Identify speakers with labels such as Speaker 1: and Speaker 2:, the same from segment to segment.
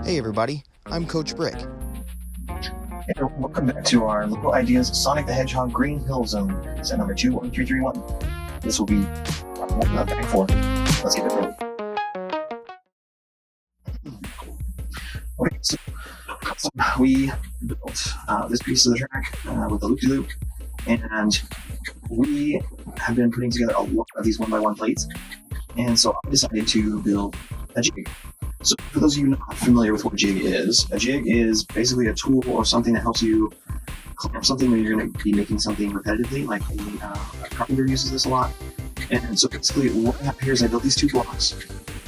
Speaker 1: Hey everybody, I'm Coach Brick.
Speaker 2: Hey, welcome back to our Local Ideas Sonic the Hedgehog Green Hill Zone, set number 21331. This will be back 4. Let's get it rolling. Okay, so we built this piece of the track with the loop-de-loop, and we have been putting together a lot of these 1x1 plates, and so I decided to build a jig. So for those of you not familiar with what a jig is basically a tool or something that helps you clamp something when you're going to be making something repetitively, like a carpenter uses this a lot. And so basically what I have here is I built these 2 blocks,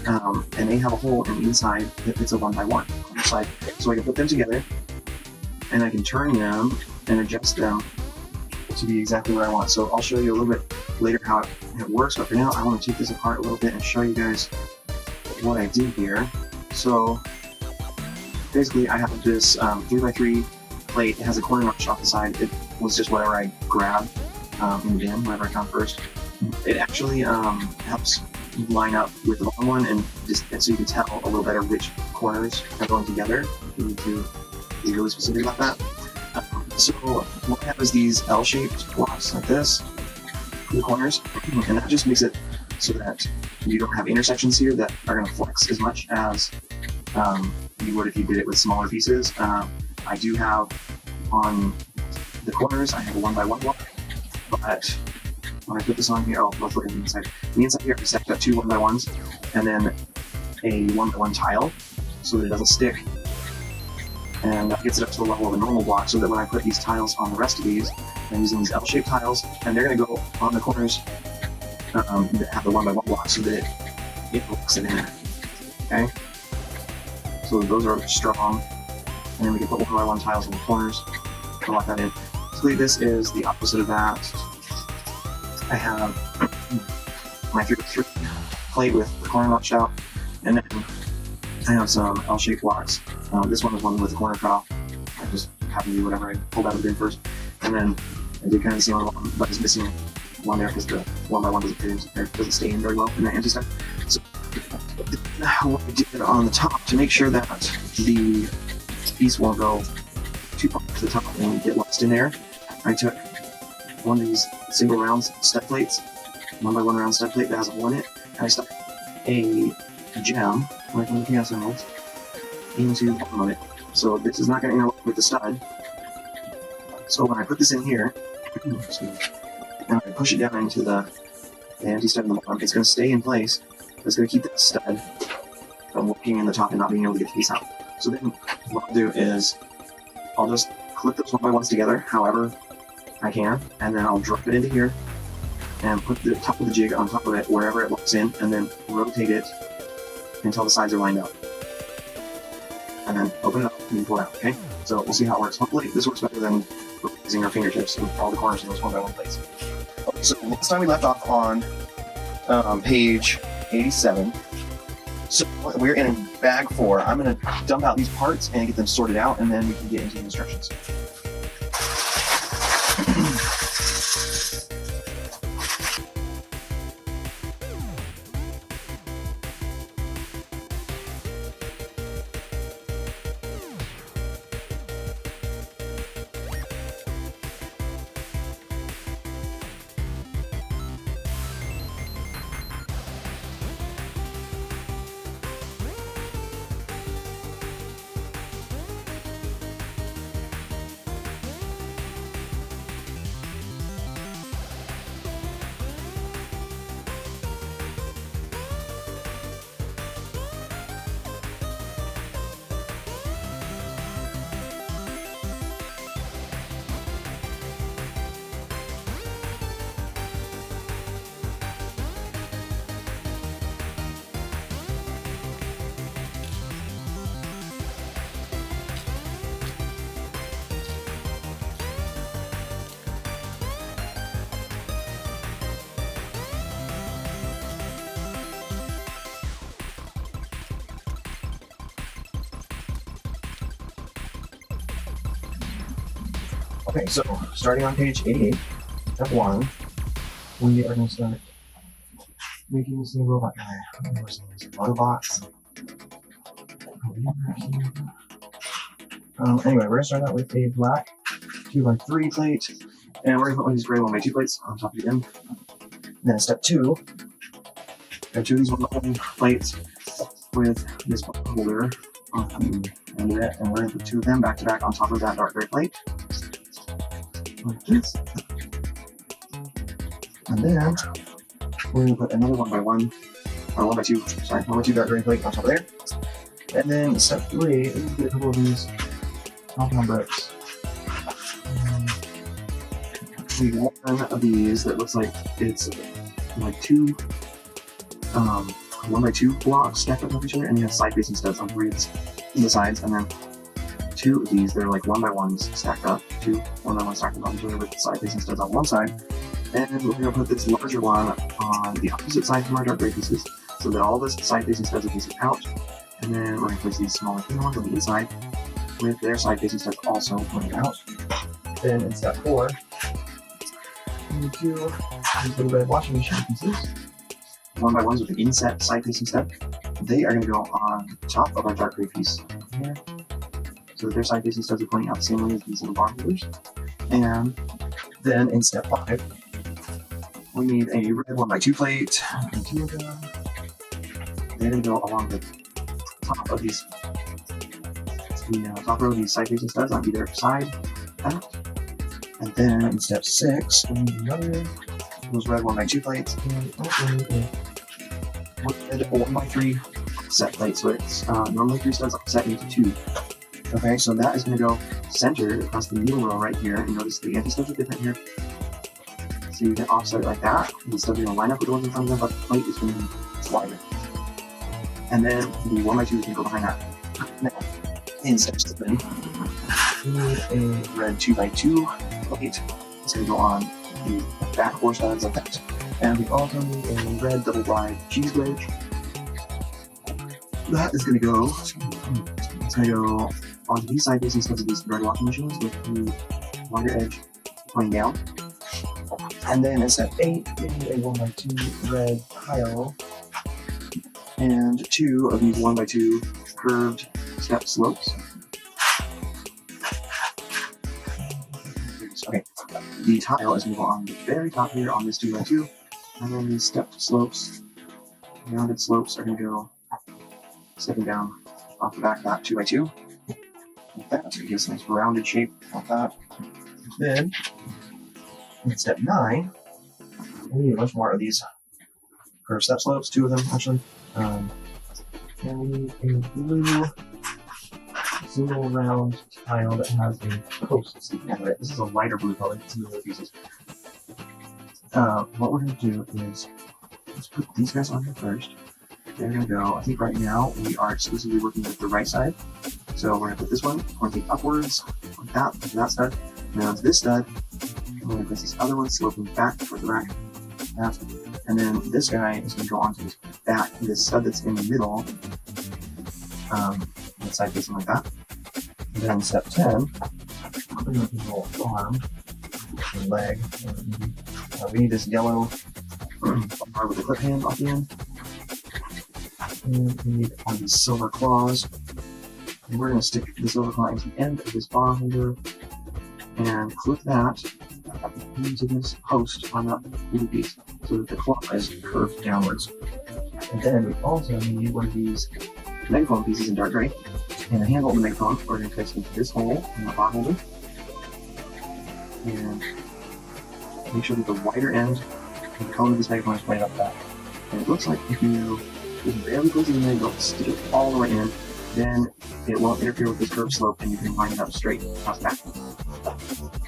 Speaker 2: and they have a hole in the inside that fits a 1x1 on each side. So I can put them together, and I can turn them and adjust them to be exactly what I want. So I'll show you a little bit later how it works, but for now I want to take this apart a little bit and show you guys what I did here. So basically I have this 3x3 plate. It has a corner notch off the side. It was just whatever I grabbed in the bin, whatever I found first. It actually helps line up with the long one, and so you can tell a little better which corners are going together. You need to be really specific about that. So what I have is these L-shaped blocks like this for the corners, and that just makes it so that you don't have intersections here that are going to flex as much as you would if you did it with smaller pieces. I do have on the corners, I have a 1x1 block, but when I put this on here, I'll put it on the inside. The inside here, I stacked up 2 1x1s and then a 1x1 tile so that it doesn't stick. And that gets it up to the level of a normal block, so that when I put these tiles on the rest of these, I'm using these L-shaped tiles, and they're going to go on the corners that have the 1x1 block so that it locks it in there. Okay? So those are strong. And then we can put 1x1 tiles on the corners to lock that in. Basically, this is the opposite of that. I have my 3x3 plate with the corner notched out, and then I have some L-shaped blocks. This one is one with the corner cut off. I just happened to do whatever I pulled out of the bin first. And then I did kind of the same one, but it's missing one there because the 1x1 doesn't stay in very well in that empty stuff. So what I did on the top to make sure that the piece won't go too far to the top and get lost in there, I took one of these single round stud plates, 1x1 round stud plate that has a hole in it, and I stuck a gem, like one of the piano holes, into the bottom of it. So this is not going to interlock with the stud. So when I put this in here, and I push it down into the empty stud in the bottom, it's going to stay in place. It's going to keep that stud from working in the top and not being able to get the piece out. So then what I'll do is I'll just clip those 1x1s together however I can, and then I'll drop it into here and put the top of the jig on top of it wherever it locks in, and then rotate it until the sides are lined up. And then open it up and pull it out, okay? So we'll see how it works. Hopefully this works better than using our fingertips with all the corners of those 1x1 plates. Okay, so last time we left off on page 87. So we're in bag 4. I'm going to dump out these parts and get them sorted out, and then we can get into the instructions. Okay, so starting on page 88, step 1, we are going to start making this little robot guy. Autobots. Anyway, we're gonna start out with a black 2x3 plate, and we're gonna put one of these gray 1x2 plates on top of the end. Then step 2, got 2 of these 1x1 plates with this holder on the end of it, and we're gonna put 2 of them back to back on top of that dark gray plate, like this. And then we're gonna put another 1x1, or 1x2 dark gray plate on top of there. And then step 3 is get a couple of these compound bricks. We need one of these that looks like it's like 2 1x2 blocks stacked up on each other, and you have side facing studs on 3 in the sides, and then 2 of these that are like 1x1s stacked up, 2 1x1 stacked up on each other with side facing studs on one side. And we're gonna put this larger one on the opposite side from our dark gray pieces, so that all this side facing studs are facing out. And then we're gonna place these smaller thinner ones on the inside with their side facing studs also pointing out. Then in step 4, we need 2 these little red washing machine pieces, 1x1s with the inset side facing stud. They are gonna go on top of our dark gray piece here, so that their side facing studs are pointing out the same way as these little bar holders. And then in step 5, we need a red 1x2 plate, and 2 of them. They're gonna go along the top of these, the top row of these side facing studs on either side out. And then in step 6, we need another those red 1x2 plates, and also a 1x3 set plate. So it's normally 3 studs set into 2. Okay, so that is going to go centered across the middle row right here. And notice the anti-studs are different here. So you can offset it like that. The studs are going to line up with the ones in front of them, but the plate is going to be wider. And then the 1x2 is going to go behind that. Now, in step 7, we need a red 2x2 plate. It's going to go on the back 4 studs like that. And we also need a red double wide cheese wedge. That is going to go, it's going to go onto these side facing studs of these red washing machines with the wider edge pointing down. And then in step 8, we need a 1x2 red tile and 2 of these 1x2 curved step slopes. Okay, the tile is going to go on the very top here on this 2x2, and then these stepped slopes, rounded slopes, are going to go stepping down off the back of that 2x2. Like that, so it gives a nice rounded shape like that. Then, in step 9, we need a bunch more of these curved step slopes, 2 of them actually. And we need a blue single round tile that has a post sticking out of it. This is a lighter blue color than some of the other pieces. What we're going to do is let's put these guys on here first. They're going to go, I think right now we are exclusively working with the right side. So we're going to put this one pointing upwards like that, to that stud. And then onto this stud, we're going to place this other one sloping back toward the rack. That. And then this guy is going to go onto this back, this stud that's in the middle, the side facing like that. And then step 10, we're going to put a little arm, and leg. We need this yellow bar with a clip hand off the end. And we need one of these silver claws. And we're going to stick the silver claw into the end of this bar holder and clip that into this post on that blue piece so that the claw is curved downwards. And then we also need one of these megaphone pieces in dark gray and a handle of the megaphone. We're going to place into this hole in the bar holder and make sure that the wider end and the cone of this megaphone is pointed up back. And it looks like if you just barely close it in there, you don't stick it all the way in, then it won't interfere with this curved slope and you can line it up straight across the back.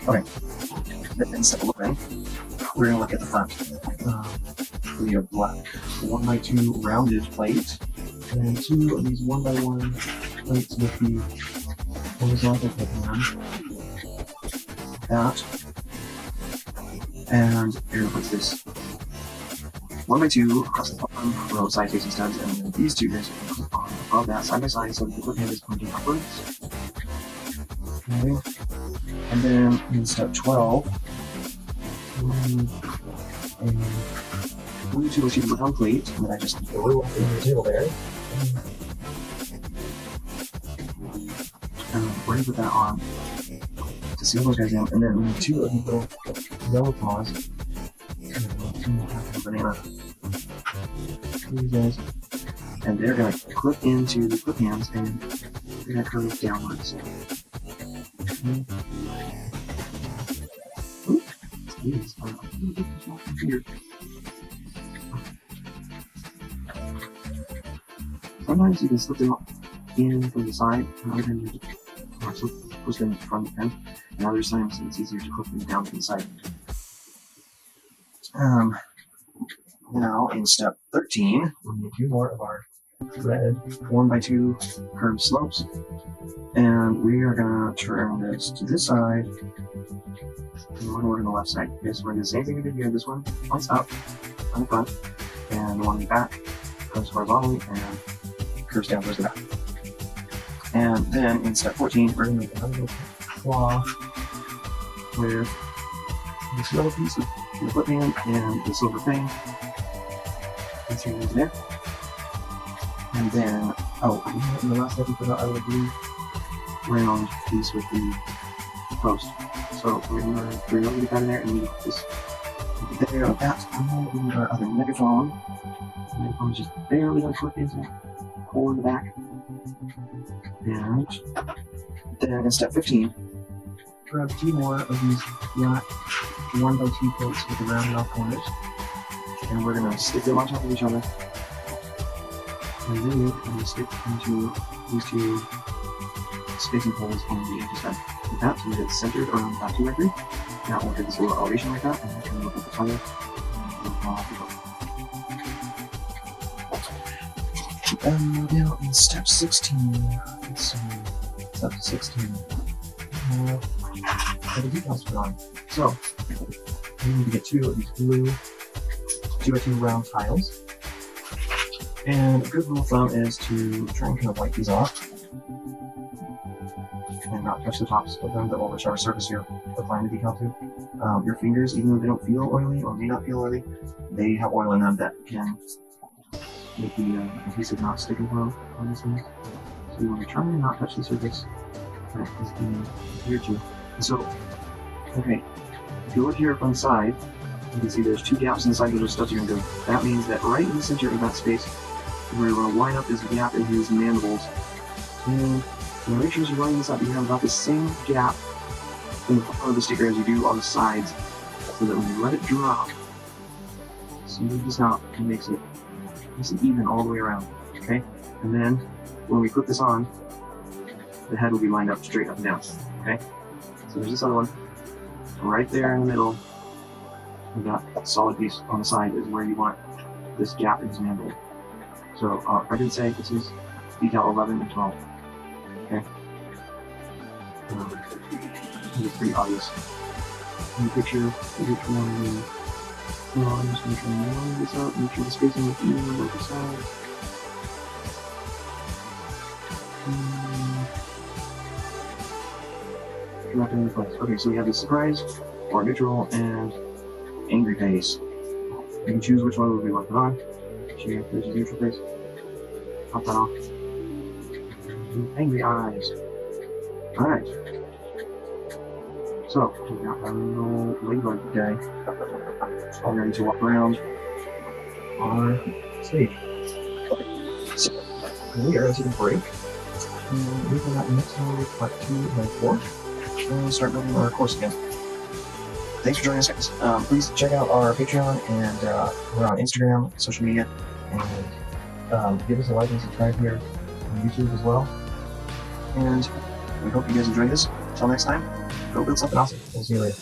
Speaker 2: Okay, then instead of looking, we're going to look at the front. We have black 1x2 rounded plate and 2 of these 1x1 plates with the horizontal clip on that. And you're going to put this 1x2 across the bottom row side facing studs, and then these 2 guys are on above that side by side so that the clip hand is pointing upwards. Okay. And then in step 12, we need a blue 2x2 round plate that I just threw up in the table there. we're gonna put that on to seal those guys in, and then we need two of these little yellow claws. Half a banana. These guys, and they're gonna clip into the clip hands, and they're gonna curve downwards. These are weird. Sometimes you can slip them in from the side, and other times you push them from the end, and other times it's easier to clip them down from the side. Now in step 13, we need two more of our red 1x2 curved slopes, and we are gonna turn this to this side, and one over to the left side. Okay, so we're gonna do the same thing we did here. This one points up on the front, and the one in the back comes horizontally and curves down towards the back. And then in step 14, we're gonna make another little claw with this yellow piece of the flip hand and the silver thing. Let's see there. And then, in the last step we forgot, I would do round piece with the post. So we're gonna get that in there, and we put this there like that. And then we need our other megaphone. The megaphone is just barely gonna clip into the core in the back. And then in step 15, grab two more of these black 1x2 plates with the rounded off corners, and we're gonna stick them on top of each other. And then we're gonna stick into these two spacing holes on the edges side. Like that, so we get centered around that 2x3. Now we'll get this little elevation like that, and we can look at the color. Now in step 16, let's see, step 16, the decals put on. So, we need to get two of these blue 2x2 round tiles. And a good rule of thumb is to try and kind of wipe these off and not touch the tops of them, or whichever surface you're applying the decal to. Your fingers, even though they don't feel oily or may not feel oily, they have oil in them that can make the adhesive not stick as well on these things. So you want to try and not touch the surface that is being adhered to. And so, okay, if you look here from the side, you can see there's two gaps in the side where those studs are going to go. That means that right in the center of that space, we're going to line up this gap in his mandibles. And make sure as you line this up, you have about the same gap in the front of the sticker as you do on the sides, so that when you let it drop, smooth this out and makes it even all the way around. Okay? And then when we put this on, the head will be lined up straight up and down. Okay? So there's this other one. Right there in the middle, we got a solid piece on the side is where you want this gap in his mandible. So I did say this is decal 11 and 12. Okay? It's pretty obvious. In the picture, which one I'm just going to try and line this up, make sure the spacing is even on both sides. Drop it into place. Okay, so we have the surprise, or neutral, and angry face. You can choose which one we want to put on. Share, there's his neutral face. Pop that off. Angry eyes. Alright. So, we got our little ladybug guy all ready to walk around our stage. So, we are going to take a break. And we will not next time with part 2 and 4. And we'll start building our course again. Thanks for joining us, guys. Please check out our Patreon, and we're on Instagram, social media, and give us a like and subscribe here on YouTube as well. And we hope you guys enjoyed this. Until next time, go build something awesome. We'll see you later.